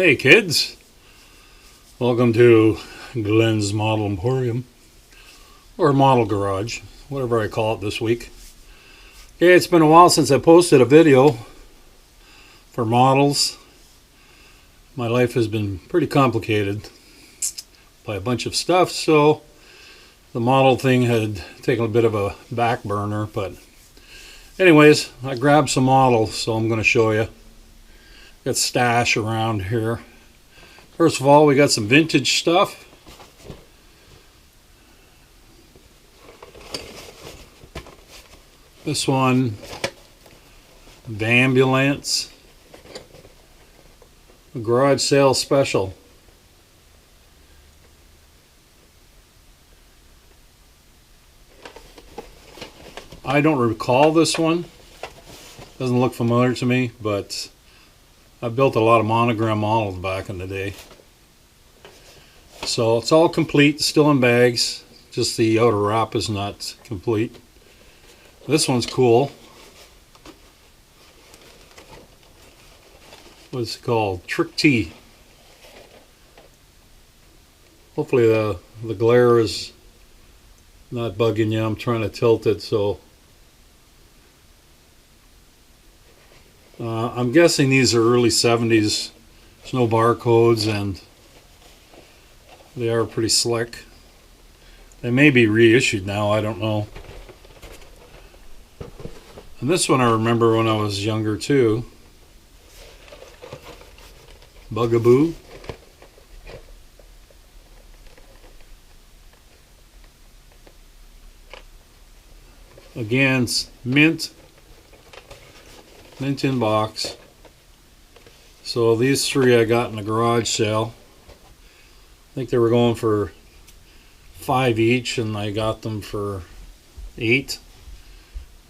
Hey kids, welcome to Glen's Model Emporium, or Model Garage, whatever I call it this week. Okay, it's been a while since I posted a video for models. My life has been pretty complicated by a bunch of stuff, so the model thing had taken a bit of a back burner, but anyways, I grabbed some models, so I'm going to show you. Got stash around here. First of all, we got some vintage stuff. This one, Vambulance, a garage sale special. I don't recall this one. Doesn't look familiar to me, but I built a lot of monogram models back in the day. So it's all complete, still in bags. Just the outer wrap is not complete. This one's cool. What's it called? Trick Tea. Hopefully the glare is not bugging you. I'm trying to tilt it so. I'm guessing these are early 70s. There's no barcodes and they are pretty slick. They may be reissued now, I don't know. And this one I remember when I was younger too. Bugaboo. Again, it's mint in box. So these three I got in a garage sale. I think they were going for $5 each and I got them for $8.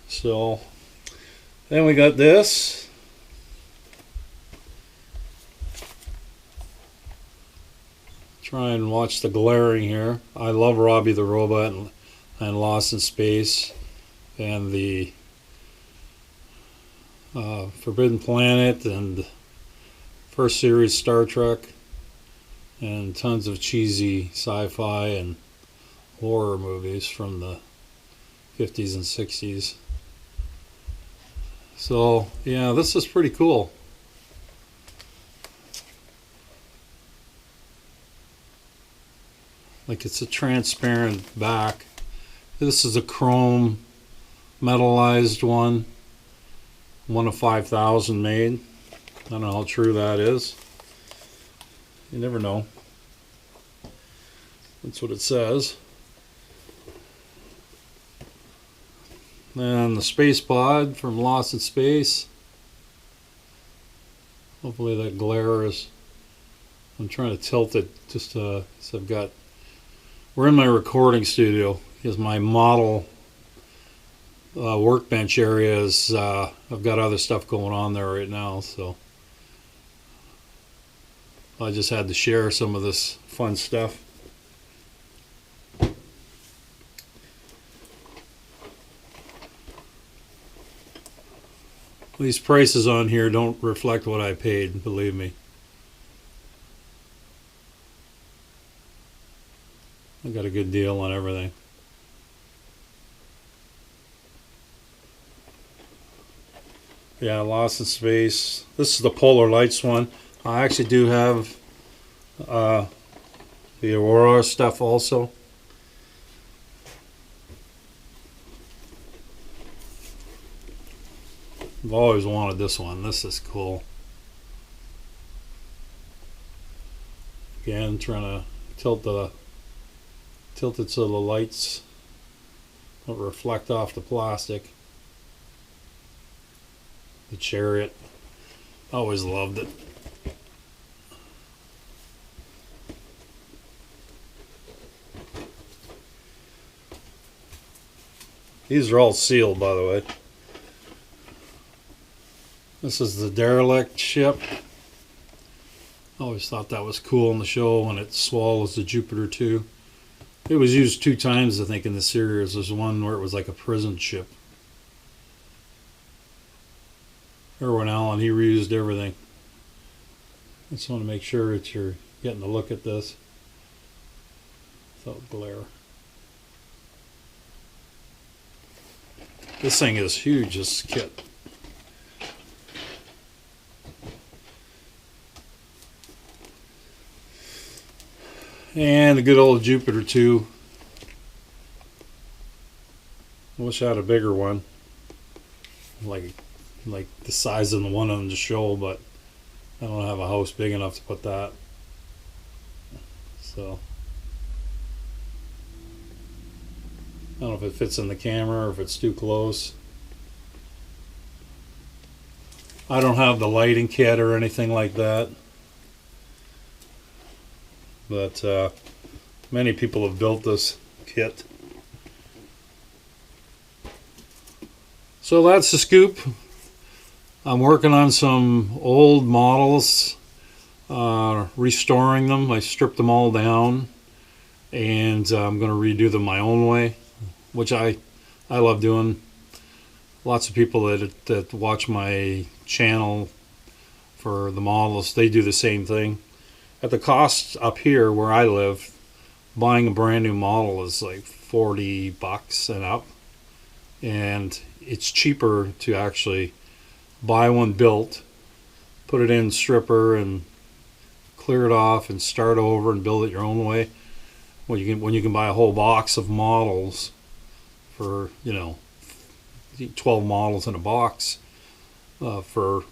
So then we got this. Try and watch the glaring here. I love Robby the Robot and Lost in Space and the Forbidden Planet and first series Star Trek and tons of cheesy sci-fi and horror movies from the 50s and 60s. So yeah, this is pretty cool. Like it's a transparent back. This is a chrome metallized one of 5,000 made. I don't know how true that is. You never know. That's what it says. And the space pod from Lost in Space. Hopefully that glare is. I'm trying to tilt it just so I've got. We're in my recording studio. Is my model workbench area is. I've got other stuff going on there right now, so I just had to share some of this fun stuff. These prices on here don't reflect what I paid, believe me. I got a good deal on everything. Yeah, Lost in Space. This is the Polar Lights one. I actually do have the Aurora stuff also. I've always wanted this one. This is cool. Again, trying to tilt it so the lights don't reflect off the plastic. The Chariot. Always loved it. These are all sealed, by the way. This is the Derelict ship. Always thought that was cool in the show when it swallows the Jupiter 2. It was used 2 times, I think, in the series. There's one where it was like a prison ship. Irwin Allen, he reused everything. just want to make sure that you're getting a look at this without glare. This thing is huge, this kit. And the good old Jupiter 2. I wish I had a bigger one, like the size of the one on the show, but I don't have a house big enough to put that. So I don't know if it fits in the camera or if it's too close. I don't have the lighting kit or anything like that, but many people have built this kit. So that's the scoop. I'm working on some old models, restoring them. I stripped them all down, and I'm going to redo them my own way, which I love doing. Lots of people that watch my channel for the models, they do the same thing. At the cost up here where I live, buying a brand new model is like $40 and up, and it's cheaper to actually buy one built, put it in stripper and clear it off and start over and build it your own way, when you can buy a whole box of models for 12 models in a box for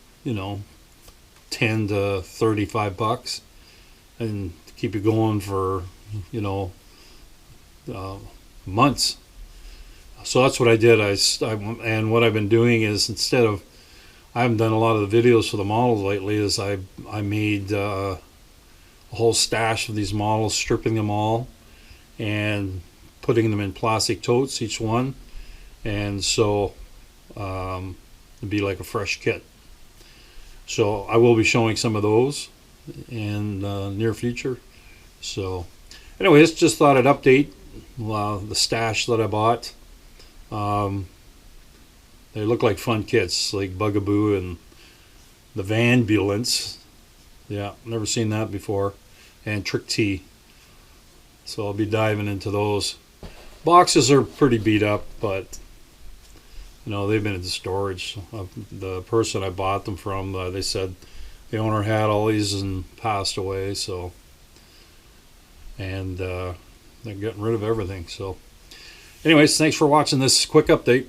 10 to 35 bucks, and keep it going for months. So that's what I did. And what I've been doing is, instead of, I haven't done a lot of the videos for the models lately, is I made a whole stash of these models, stripping them all and putting them in plastic totes, each one, and so it'd be like a fresh kit. So I will be showing some of those in the near future. So anyways, just thought I'd update the stash that I bought. They look like fun kits, like Bugaboo and the Vanbulance. Yeah, never seen that before. And Trick T. So I'll be diving into those. Boxes are pretty beat up, but they've been in storage. The person I bought them from, they said the owner had all these and passed away. So, and they're getting rid of everything. So anyways, thanks for watching this quick update.